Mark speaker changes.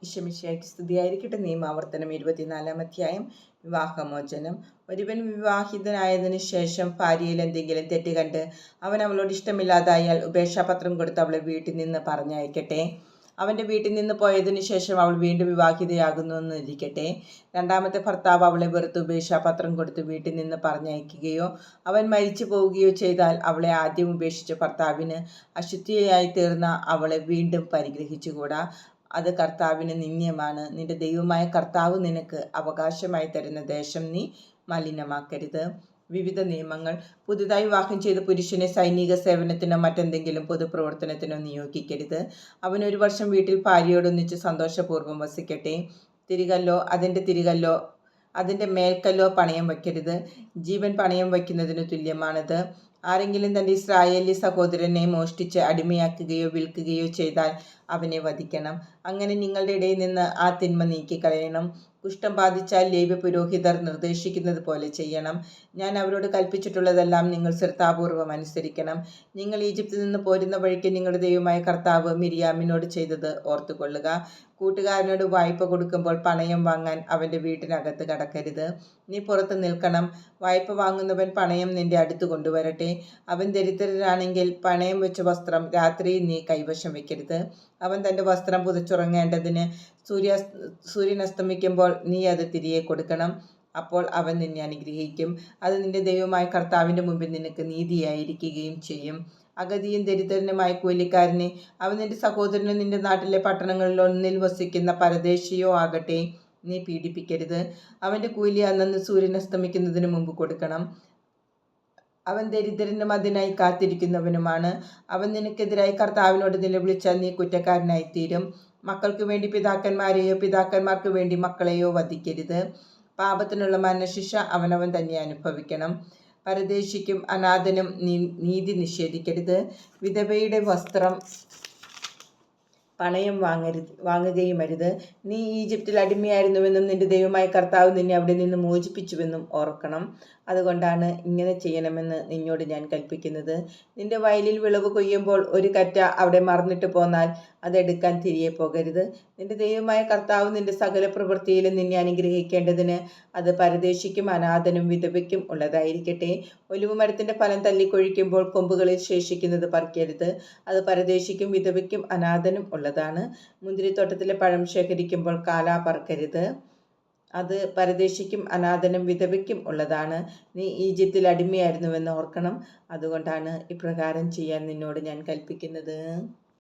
Speaker 1: ഈശോമിശിഹായ്ക്ക് സ്തുതിയായിരിക്കട്ടെ. നിയമാവർത്തനം 24-ാം അധ്യായം. വിവാഹമോചനം. ഒരുവൻ വിവാഹിതനായതിനു ശേഷം ഭാര്യയിൽ എന്തെങ്കിലും തെറ്റ് കണ്ട് അവൻ അവളോട് ഇഷ്ടമില്ലാതായാൽ ഉപേക്ഷാപത്രം കൊടുത്ത് അവളെ വീട്ടിൽ നിന്ന് പറഞ്ഞയക്കട്ടെ. അവൻ്റെ വീട്ടിൽ നിന്ന് പോയതിനു ശേഷം അവൾ വീണ്ടും വിവാഹിതയാകുന്നു ഇരിക്കട്ടെ. രണ്ടാമത്തെ ഭർത്താവ് അവളെ വെറുത്ത് ഉപേക്ഷാപത്രം കൊടുത്ത് വീട്ടിൽ നിന്ന് പറഞ്ഞയക്കുകയോ അവൻ മരിച്ചു പോവുകയോ ചെയ്താൽ അവളെ ആദ്യം ഉപേക്ഷിച്ച ഭർത്താവിന് അശുദ്ധിയായി തീർന്ന അവളെ വീണ്ടും പരിഗ്രഹിച്ചുകൂടാ. അത് കർത്താവിന് നിന്ദ്യമാണ്. നിന്റെ ദൈവമായ കർത്താവ് നിനക്ക് അവകാശമായി തരുന്ന ദേശം നീ മലിനമാക്കരുത്. വിവിധ നിയമങ്ങൾ. പുതുതായി വിവാഹം ചെയ്ത പുരുഷനെ സൈനിക സേവനത്തിനോ മറ്റെന്തെങ്കിലും പൊതുപ്രവർത്തനത്തിനോ നിയോഗിക്കരുത്. അവൻ 1 വർഷം വീട്ടിൽ ഭാര്യയോടൊന്നിച്ച് സന്തോഷപൂർവ്വം വസിക്കട്ടെ. തിരികല്ലോ അതിൻ്റെ മേൽക്കല്ലോ പണയം വയ്ക്കരുത്. ജീവൻ പണയം വയ്ക്കുന്നതിന് തുല്യമാണത്. ആരെങ്കിലും തൻ്റെ ഇസ്രായേലി സഹോദരനെ മോഷ്ടിച്ച് അടിമയാക്കുകയോ വിൽക്കുകയോ ചെയ്താൽ അവനെ വധിക്കണം. അങ്ങനെ നിങ്ങളുടെ ഇടയിൽ നിന്ന് ആ തിന്മ നീക്കിക്കളയണം. കുഷ്ഠം ബാധിച്ചാൽ ലേവ്യ പുരോഹിതർ നിർദ്ദേശിക്കുന്നത് പോലെ ചെയ്യണം. ഞാൻ അവരോട് കൽപ്പിച്ചിട്ടുള്ളതെല്ലാം നിങ്ങൾ ശ്രദ്ധാപൂർവം അനുസരിക്കണം. നിങ്ങൾ ഈജിപ്തിൽ നിന്ന് പോരുന്ന വഴിക്ക് നിങ്ങളുടെ ദൈവമായ കർത്താവ് മിരിയാമിനോട് ചെയ്തത് ഓർത്തുകൊള്ളുക. കൂട്ടുകാരനോട് വായ്പ കൊടുക്കുമ്പോൾ പണയം വാങ്ങാൻ അവൻ്റെ വീട്ടിനകത്ത് കടക്കരുത്. നീ പുറത്ത് നിൽക്കണം. വായ്പ വാങ്ങുന്നവൻ പണയം നിന്റെ അടുത്ത് കൊണ്ടുവരട്ടെ. അവൻ ദരിദ്രനാണെങ്കിൽ പണയം വെച്ച വസ്ത്രം രാത്രിയിൽ നീ കൈവശം വെക്കരുത്. അവൻ തൻ്റെ വസ്ത്രം പുതച്ചുറങ്ങേണ്ടതിന് സൂര്യൻ അസ്തമിക്കുമ്പോൾ നീ അത് തിരികെ കൊടുക്കണം. അപ്പോൾ അവൻ നിന്നെ അനുഗ്രഹിക്കും. അത് നിന്റെ ദൈവമായ കർത്താവിൻ്റെ മുമ്പിൽ നിനക്ക് നീതിയായിരിക്കുകയും ചെയ്യും. അഗതിയും ദരിദ്രനുമായ കൂലിക്കാരനെ, അവൻ നിന്റെ സഹോദരനോ നിന്റെ നാട്ടിലെ പട്ടണങ്ങളിലൊന്നിൽ വസിക്കുന്ന പരദേശിയോ ആകട്ടെ, നീ പീഡിപ്പിക്കരുത്. അവൻ്റെ കൂലി അന്നന്ന് സൂര്യൻ അസ്തമിക്കുന്നതിന് മുമ്പ് കൊടുക്കണം. അവൻ ദരിദ്രനും അതിനായി കാത്തിരിക്കുന്നവനുമാണ്. അവൻ നിനക്കെതിരായി കർത്താവിനോട് നിലവിളിച്ചാൽ നീ കുറ്റക്കാരനായിത്തീരും. മക്കൾക്ക് വേണ്ടി പിതാക്കന്മാരെയോ പിതാക്കന്മാർക്ക് വേണ്ടി മക്കളെയോ വധിക്കരുത്. പാപത്തിനുള്ള മരണശിക്ഷ അവനവൻ തന്നെ അനുഭവിക്കണം. പരദേശിക്കും അനാഥനും നീതി നിഷേധിക്കരുത്. വിധവയുടെ വസ്ത്രം പണയം വാങ്ങുകയും അരുത്. നീ ഈജിപ്തിൽ അടിമയായിരുന്നുവെന്നും നിന്റെ ദൈവമായ കർത്താവ് നിന്നെ അവിടെ നിന്ന് മോചിപ്പിച്ചുവെന്നും ഓർക്കണം. അതുകൊണ്ടാണ് ഇങ്ങനെ ചെയ്യണമെന്ന് നിന്നോട് ഞാൻ കൽപ്പിക്കുന്നത്. നിന്റെ വയലിൽ വിളവ് കൊയ്യുമ്പോൾ ഒരു കറ്റ അവിടെ മറന്നിട്ട് പോന്നാൽ അതെടുക്കാൻ തിരികെ പോകരുത്. നിന്റെ ദൈവമായ കർത്താവ് നിന്റെ സകല പ്രവൃത്തിയിലും നിന്നെ അനുഗ്രഹിക്കേണ്ടതിന് അത് പരദേശിക്കും അനാഥനും വിധവയ്ക്കും ഉള്ളതായിരിക്കട്ടെ. ഒലിവ് മരത്തിൻ്റെ ഫലം തല്ലിക്കൊഴിക്കുമ്പോൾ കൊമ്പുകളിൽ ശേഷിക്കുന്നത് പറിക്കരുത്. അത് പരദേശിക്കും വിധവയ്ക്കും അനാഥനും ഉള്ളതാണ്. മുന്തിരിത്തോട്ടത്തിലെ പഴം ശേഖരിക്കുമ്പോൾ കാലാ പറക്കരുത്. അത് പരദേശിക്കും അനാഥനും വിധവയ്ക്കും ഉള്ളതാണ്. നീ ഈജിപ്തിൽ അടിമയായിരുന്നുവെന്ന് ഓർക്കണം. അതുകൊണ്ടാണ് ഇപ്രകാരം ചെയ്യാൻ നിന്നോട് ഞാൻ കൽപ്പിക്കുന്നത്.